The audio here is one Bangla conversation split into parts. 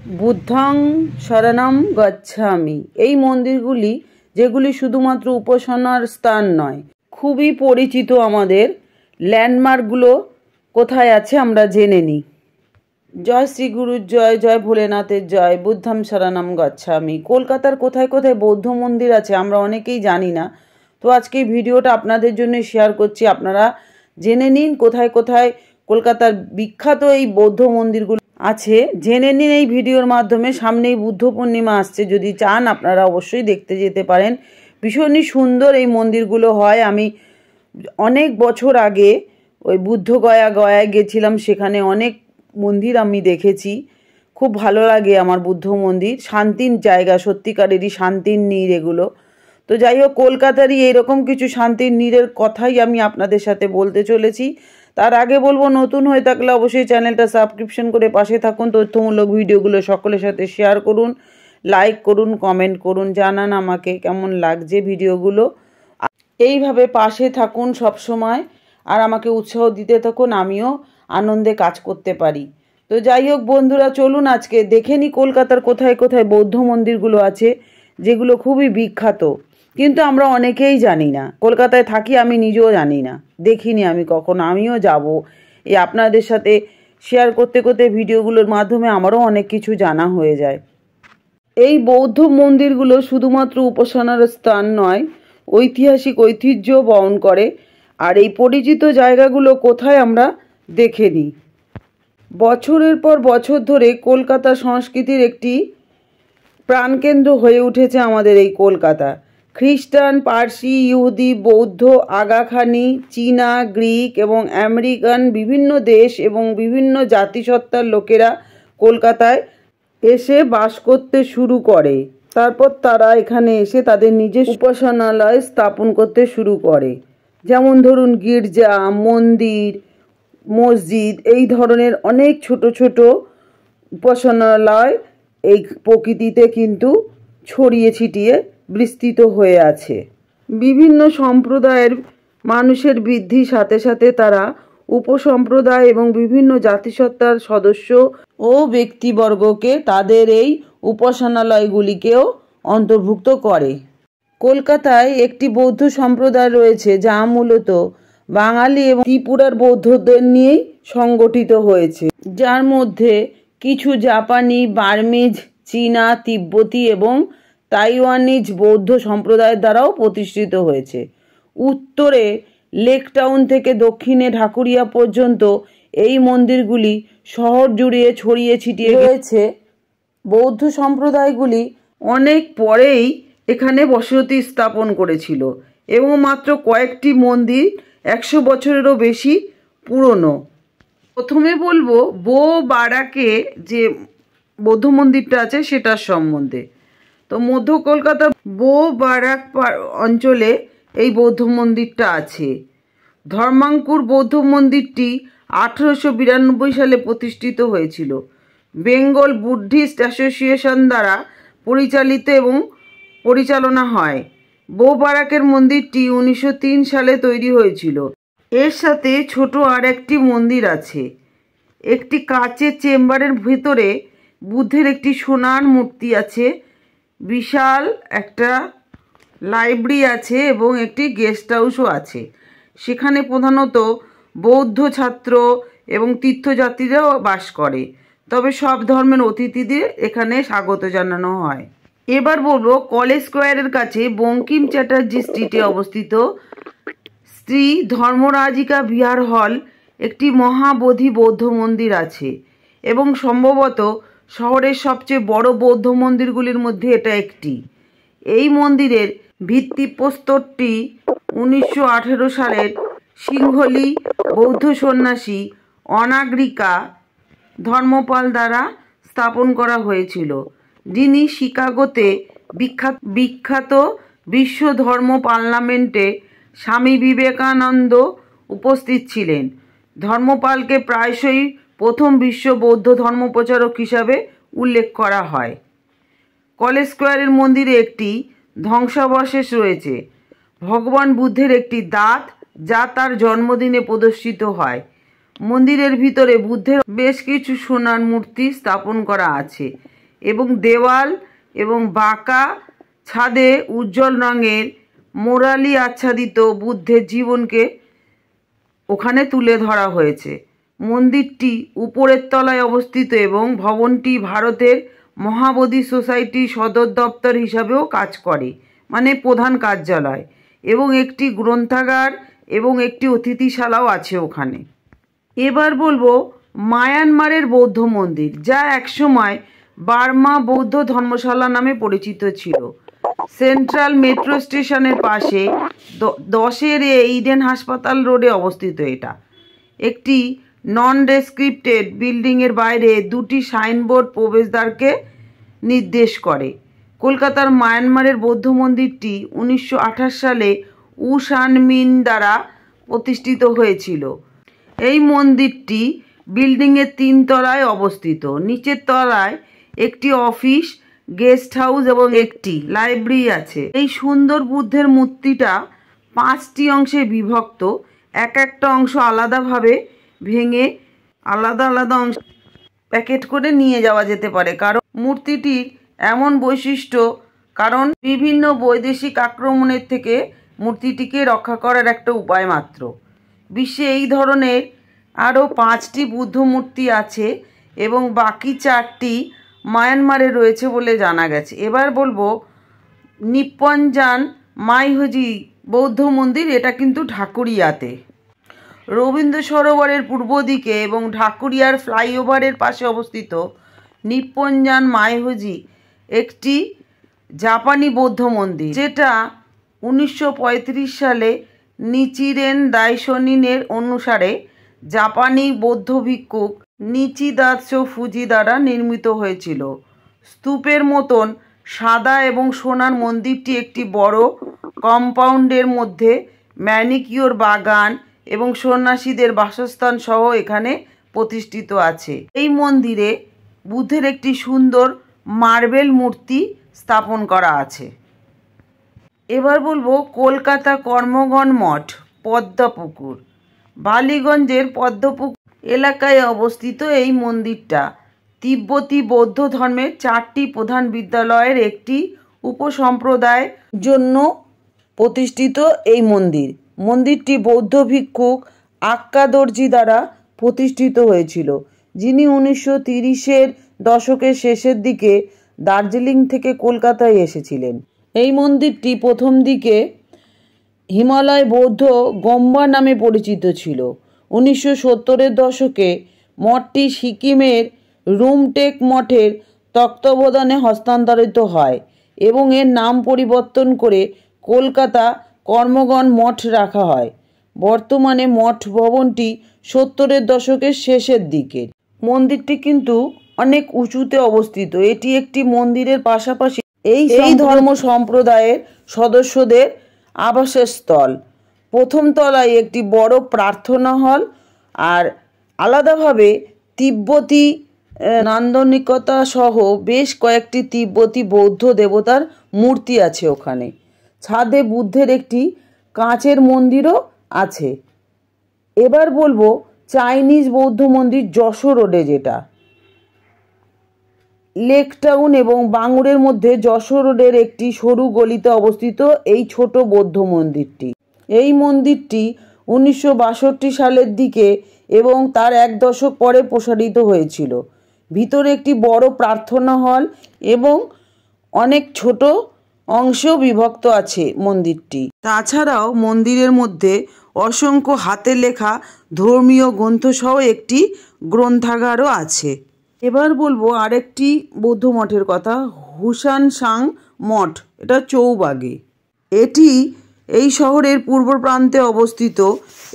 বুদ্ধং শরণম গচ্ছামি। এই মন্দিরগুলি, যেগুলি শুধুমাত্র উপাসনার স্থান নয়, খুবই পরিচিত। আমাদের ল্যান্ডমার্কগুলো কোথায় আছে আমরা জেনে নিই। জয় শ্রী গুরুর জয়, জয় ভোলেনাথের জয়। বুদ্ধম শরণম গচ্ছামি। কলকাতার কোথায় কোথায় বৌদ্ধ মন্দির আছে আমরা অনেকেই জানি না। তো আজকে এই ভিডিওটা আপনাদের জন্য শেয়ার করছি। আপনারা জেনে নিন কোথায় কোথায় কলকাতার বিখ্যাত এই বৌদ্ধ মন্দিরগুলো আছে। জেনে নিন এই ভিডিওর মাধ্যমে। সামনেই বুদ্ধ পূর্ণিমা আসছে, যদি চান আপনারা অবশ্যই দেখতে যেতে পারেন। ভীষণই সুন্দর এই মন্দিরগুলো হয়। আমি অনেক বছর আগে ওই গয়ায় গেছিলাম, সেখানে অনেক মন্দির আমি দেখেছি। খুব ভালো লাগে আমার বুদ্ধ মন্দির। শান্তির জায়গা, সত্যিকারেরই শান্তির নীড় এগুলো। তো যাই হোক, কলকাতারই এরকম কিছু শান্তির নীড়ের কথাই আমি আপনাদের সাথে বলতে চলেছি। তার আগে বলবো, নতুন হয়ে থাকলে অবশ্যই চ্যানেলটা সাবস্ক্রিপশন করে পাশে থাকুন। তথ্যমূলক ভিডিওগুলো সকলের সাথে শেয়ার করুন, লাইক করুন, কমেন্ট করুন, জানান আমাকে কেমন লাগছে ভিডিওগুলো। এইভাবে পাশে থাকুন সব সময়, আর আমাকে উৎসাহ দিতে থাকুন, আমিও আনন্দে কাজ করতে পারি। তো যাই হোক বন্ধুরা, চলুন আজকে দেখে নিই কলকাতার কোথায় কোথায় বৌদ্ধ মন্দিরগুলো আছে, যেগুলো খুবই বিখ্যাত, কিন্তু আমরা অনেকেই জানি না। কলকাতায় থাকি, আমি নিজেও জানি না, দেখিনি আমি কখনো। আমিও যাব এই আপনাদের সাথে শেয়ার করতে করতে, ভিডিওগুলোর মাধ্যমে আমারও অনেক কিছু জানা হয়ে যায়। এই বৌদ্ধ মন্দিরগুলো শুধুমাত্র উপাসনার স্থান নয়, ঐতিহাসিক ঐতিহ্য বহন করে। আর এই পরিচিত জায়গাগুলো কোথায় আমরা দেখে নিই। বছরের পর বছর ধরে কলকাতা সংস্কৃতির একটি প্রাণকেন্দ্র হয়ে উঠেছে আমাদের এই কলকাতা। খ্রিস্টান, পার্সি, ইহুদি, বৌদ্ধ, আগাখানি, চীনা, গ্রিক এবং আমেরিকান বিভিন্ন দেশ এবং বিভিন্ন জাতিসত্তার লোকেরা কলকাতায় এসে বাস করতে শুরু করে। তারপর তারা এখানে এসে তাদের নিজের উপাসনালয় স্থাপন করতে শুরু করে। যেমন ধরুন গির্জা, মন্দির, মসজিদ, এই ধরনের অনেক ছোট ছোট উপাসনালয় এই প্রকৃতিতে কিন্তু ছড়িয়ে ছিটিয়ে বিস্তৃত হয়ে আছে। বিভিন্ন সম্প্রদায়ের মানুষের বৃদ্ধির সাথে সাথে তারা উপসম্প্রদায় এবং বিভিন্ন জাতিসত্তার সদস্য ও ব্যক্তিবর্গকে তাদের এই উপাসনালয়গুলিকেও অন্তর্ভুক্ত করে। কলকাতায় একটি বৌদ্ধ সম্প্রদায় রয়েছে, যা মূলত বাঙালি এবং ত্রিপুরার বৌদ্ধদের নিয়েই সংগঠিত হয়েছে, যার মধ্যে কিছু জাপানি, বার্মিজ, চীনা, তিব্বতী এবং তাইওয়ানিজ বৌদ্ধ সম্প্রদায়ের দ্বারাও প্রতিষ্ঠিত হয়েছে। উত্তরে লেক টাউন থেকে দক্ষিণে ঢাকুরিয়া পর্যন্ত এই মন্দিরগুলি শহর জুড়ে ছড়িয়ে ছিটিয়ে রয়েছে। বৌদ্ধ সম্প্রদায়গুলি অনেক পরেই এখানে বসতি স্থাপন করেছিল এবং মাত্র কয়েকটি মন্দির 100 বছরেরও বেশি পুরনো। প্রথমে বলবো বো বারাকে যে বৌদ্ধ মন্দিরটা আছে সেটার সম্বন্ধে। তো মধ্য কলকাতা বো বারাক অঞ্চলে এই বৌদ্ধ মন্দিরটা আছে। ধর্মাঙ্কুর বৌদ্ধ মন্দিরটি 1892 সালে প্রতিষ্ঠিত হয়েছিল। বেঙ্গল বুদ্ধিস্ট অ্যাসোসিয়েশন দ্বারা পরিচালিত এবং পরিচালনা হয়। বো বারাকের মন্দিরটি 1903 সালে তৈরি হয়েছিল। এর সাথে ছোট আর একটি মন্দির আছে। একটি কাচের চেম্বারের ভিতরে বুদ্ধের একটি সোনার মূর্তি আছে, বিশাল একটা লাইব্রেরি আছে এবং একটি গেস্ট হাউসও আছে। সেখানে প্রধানত বৌদ্ধ ছাত্র এবং তীর্থযাত্রীরাও বাস করে, তবে সব ধর্মের অতিথিদের এখানে স্বাগত জানানো হয়। এবার বলবো কলেজ স্কোয়ারের কাছে বঙ্কিম চ্যাটার্জি স্ট্রিটে অবস্থিত শ্রী ধর্মরাজিকা বিহার হল একটি মহাবোধি বৌদ্ধ মন্দির আছে এবং সম্ভবত শহরের সবচেয়ে বড় বৌদ্ধ মন্দিরগুলির মধ্যে এটা একটি। এই মন্দিরের ভিত্তিপ্রস্তরটি 1918 সালের সিংহলি বৌদ্ধ সন্ন্যাসী অনাগরিকা ধর্মপাল দ্বারা স্থাপন করা হয়েছিল, যিনি শিকাগোতে বিখ্যাত বিশ্ব ধর্ম পার্লামেন্টে স্বামী বিবেকানন্দ উপস্থিত ছিলেন। ধর্মপালকে প্রায়শই প্রথম বিশ্ব বৌদ্ধ ধর্মপ্রচারক হিসাবে উল্লেখ করা হয়। কলেজ স্কোয়ারের মন্দিরে একটি ধ্বংসাবশেষ রয়েছে, ভগবান বুদ্ধের একটি দাঁত, যা তার জন্মদিনে প্রদর্শিত হয়। মন্দিরের ভিতরে বুদ্ধের বেশ কিছু সোনার মূর্তি স্থাপন করা আছে এবং দেওয়াল এবং বাঁকা ছাদে উজ্জ্বল রঙের মোরালি আচ্ছাদিত বুদ্ধের জীবনকে ওখানে তুলে ধরা হয়েছে। মন্দিরটি উপরের তলায় অবস্থিত এবং ভবনটি ভারতের মহাবোধি সোসাইটি সদর দপ্তর হিসাবেও কাজ করে, মানে প্রধান কার্যালয়, এবং একটি গ্রন্থাগার এবং একটি অতিথিশালাও আছে ওখানে। এবার বলবো মায়ানমারের বৌদ্ধ মন্দির, যা একসময় বার্মা বৌদ্ধ ধর্মশালা নামে পরিচিত ছিল। সেন্ট্রাল মেট্রো স্টেশনের পাশে 10 ইডেন হাসপাতাল রোডে অবস্থিত। এটা একটি নন ডেসক্রিপ্টেড বিল্ডিংয়ের বাইরে 2টি সাইনবোর্ড প্রবেশদ্বারকে নির্দেশ করে। কলকাতার মায়ানমারের বৌদ্ধ মন্দিরটি 1928 সালে উ সান মিন দ্বারা প্রতিষ্ঠিত হয়েছিল। এই মন্দিরটি বিল্ডিংয়ের 3 তলায় অবস্থিত। নিচের তলায় একটি অফিস, গেস্ট হাউস এবং একটি লাইব্রেরি আছে। এই সুন্দর বুদ্ধের মূর্তিটা 5টি অংশে বিভক্ত। একটা অংশ আলাদাভাবে ভেঙে আলাদা আলাদা অংশ প্যাকেট করে নিয়ে যাওয়া যেতে পারে, কারণ মূর্তিটির এমন বৈশিষ্ট্য, কারণ বিভিন্ন বৈদেশিক আক্রমণের থেকে মূর্তিটিকে রক্ষা করার একটা উপায় মাত্র। বিশ্বে এই ধরনের আরও 5টি বুদ্ধ মূর্তি আছে এবং বাকি 4টি মায়ানমারে রয়েছে বলে জানা গেছে। এবার বলবো নিপ্পনজান মাইহোজি বৌদ্ধ মন্দির। এটা কিন্তু ঢাকুরিয়াতে। রবীন্দ্র সরোবরের পূর্ব দিকে এবং ঢাকুরিয়ার ফ্লাইওভারের পাশে অবস্থিত নিপ্পনজান মাইহোজি একটি জাপানি বৌদ্ধ মন্দির, যেটা 1935 সালে নিচিরেন দাইশনিনের অনুসারে জাপানি বৌদ্ধ ভিক্ষুক নিচিদাৎসো ফুজি দ্বারা নির্মিত হয়েছিল। স্তূপের মতন সাদা এবং সোনার মন্দিরটি একটি বড় কম্পাউন্ডের মধ্যে ম্যানিকিওর বাগান এবং সন্ন্যাসীদের বাসস্থান সহ এখানে প্রতিষ্ঠিত আছে। এই মন্দিরে বুদ্ধের একটি সুন্দর মার্বেল মূর্তি স্থাপন করা আছে। এবার বলবো কলকাতা কর্মগণ মঠ, পদ্মপুকুর। বালিগঞ্জের পদ্মপুকুর এলাকায় অবস্থিত এই মন্দিরটা তিব্বতী বৌদ্ধ ধর্মের 4টি প্রধান বিদ্যালয়ের একটি উপসম্প্রদায়ের জন্য প্রতিষ্ঠিত এই মন্দির। মন্দিরটি বৌদ্ধ ভিক্ষুক আক্কা দর্জি দ্বারা প্রতিষ্ঠিত হয়েছিল, যিনি 1930-এর দশকের শেষের দিকে দার্জিলিং থেকে কলকাতায় এসেছিলেন। এই মন্দিরটি প্রথম দিকে হিমালয় বৌদ্ধ গম্বা নামে পরিচিত ছিল। 1970-এর দশকে মঠটি সিকিমের রুমটেক মঠের তত্ত্বাবধানে হস্তান্তরিত হয় এবং এর নাম পরিবর্তন করে কলকাতা কর্মগণ মঠ রাখা হয়। বর্তমানে মঠ ভবনটি 70-এর দশকের শেষের দিকে। মন্দিরটি কিন্তু অনেক উঁচুতে অবস্থিত। এটি একটি মন্দিরের পাশাপাশি এই ধর্ম সম্প্রদায়ের সদস্যদের আবাসস্থল। প্রথম তলায় একটি বড় প্রার্থনা হল আর আলাদাভাবে তিব্বতী নান্দনিকতা সহ বেশ কয়েকটি তিব্বতী বৌদ্ধ দেবতার মূর্তি আছে ওখানে। ছাদে বুদ্ধের একটি কাঁচের মন্দিরও আছে। এবার বলবো চাইনিজ বৌদ্ধ মন্দির যশোর রোডে, যেটা লেক টাউন এবং বাঙুরের মধ্যে যশোর রোডের একটি সরু গলিতে অবস্থিত এই ছোট বৌদ্ধ মন্দিরটি। এই মন্দিরটি 1962 সালের দিকে এবং তার 1 দশক পরে প্রসারিত হয়েছিল। ভিতরে একটি বড় প্রার্থনা হল এবং অনেক ছোট অংশেও বিভক্ত আছে মন্দিরটি। তাছাড়াও মন্দিরের মধ্যে অসংখ্য হাতে লেখা ধর্মীয় গ্রন্থসহ একটি গ্রন্থাগারও আছে। এবার বলবো আরেকটি বৌদ্ধ মঠের কথা, হুসানসাং মঠ। এটা চৌবাগে। এটি এই শহরের পূর্ব প্রান্তে অবস্থিত।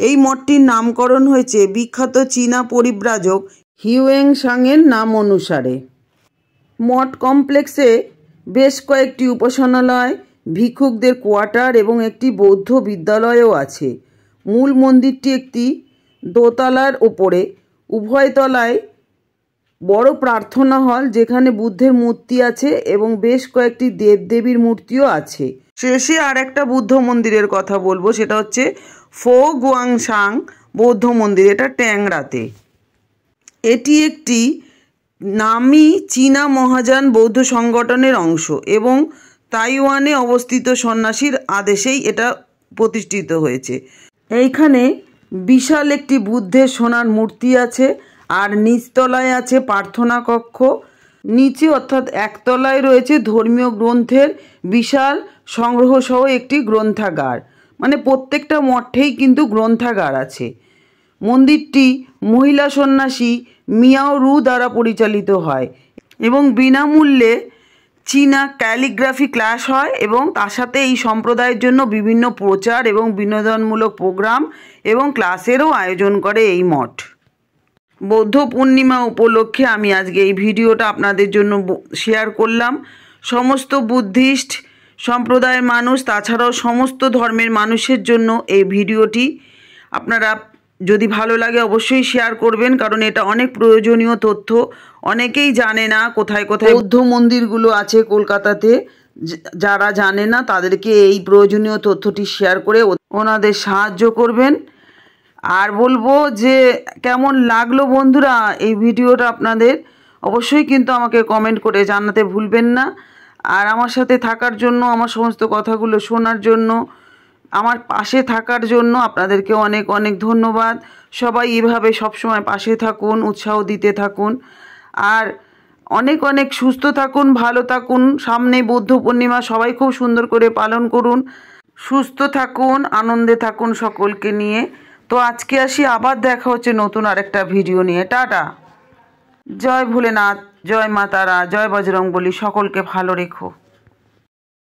এই মঠটির নামকরণ হয়েছে বিখ্যাত চীনা পরিব্রাজক হিউয়েনসাংয়ের নাম অনুসারে। মঠ কমপ্লেক্সে বেশ কয়েকটি উপাসনালয়, ভিক্ষুকদের কোয়ার্টার এবং একটি বৌদ্ধ বিদ্যালয়ও আছে। মূল মন্দিরটি একটি দোতলার ওপরে। উভয় তলায় বড় প্রার্থনা হল, যেখানে বুদ্ধের মূর্তি আছে এবং বেশ কয়েকটি দেবদেবীর মূর্তিও আছে। শেষে আর একটা বুদ্ধ মন্দিরের কথা বলবো, সেটা হচ্ছে ফো গুয়াংসাং বৌদ্ধ মন্দির। এটা ট্যাংরাতে। এটি একটি নামি চীনা মহাযান বৌদ্ধ সংগঠনের অংশ এবং তাইওয়ানে অবস্থিত সন্ন্যাসীর আদেশেই এটা প্রতিষ্ঠিত হয়েছে। এইখানে বিশাল একটি বুদ্ধের সোনার মূর্তি আছে, আর নিচতলায় আছে প্রার্থনা কক্ষ। নিচে অর্থাৎ একতলায় রয়েছে ধর্মীয় গ্রন্থের বিশাল সংগ্রহসহ একটি গ্রন্থাগার। মানে প্রত্যেকটা মঠেই কিন্তু গ্রন্থাগার আছে। মন্দিরটি মহিলা সন্ন্যাসী মিয়াও রু দ্বারা পরিচালিত হয় এবং বিনামূল্যে চীনা ক্যালিগ্রাফি ক্লাস হয় এবং তার সাথে এই সম্প্রদায়ের জন্য বিভিন্ন প্রচার এবং বিনোদনমূলক প্রোগ্রাম এবং ক্লাসেরও আয়োজন করে এই মঠ। বৌদ্ধ পূর্ণিমা উপলক্ষে আমি আজকে এই ভিডিওটা আপনাদের জন্য শেয়ার করলাম। সমস্ত বুদ্ধিস্ট সম্প্রদায়ের মানুষ, তাছাড়াও সমস্ত ধর্মের মানুষের জন্য এই ভিডিওটি। আপনারা যদি ভালো লাগে অবশ্যই শেয়ার করবেন, কারণ এটা অনেক প্রয়োজনীয় তথ্য। অনেকেই জানে না কোথায় কোথায় বৌদ্ধ মন্দিরগুলো আছে কলকাতাতে। যারা জানে না তাদেরকে এই প্রয়োজনীয় তথ্যটি শেয়ার করে ওনাদের সাহায্য করবেন। আর বলবো যে কেমন লাগলো বন্ধুরা এই ভিডিওটা আপনাদের, অবশ্যই কিন্তু আমাকে কমেন্ট করে জানাতে ভুলবেন না। আর আমার সাথে থাকার জন্য, আমার সমস্ত কথাগুলো শোনার জন্য, আমার পাশে থাকার জন্য আপনাদেরকে অনেক অনেক ধন্যবাদ। সবাই এভাবে সবসময় পাশে থাকুন, উৎসাহ দিতে থাকুন, আর অনেক অনেক সুস্থ থাকুন, ভালো থাকুন। সামনে বৌদ্ধ পূর্ণিমা, সবাই খুব সুন্দর করে পালন করুন, সুস্থ থাকুন, আনন্দে থাকুন সকলকে নিয়ে। তো আজকে আসি, আবার দেখা হচ্ছে নতুন আরেকটা ভিডিও নিয়ে। টাটা। জয় ভোলেনাথ, জয় মা তারা, জয় বজরংবলী। সকলকে ভালো রেখো।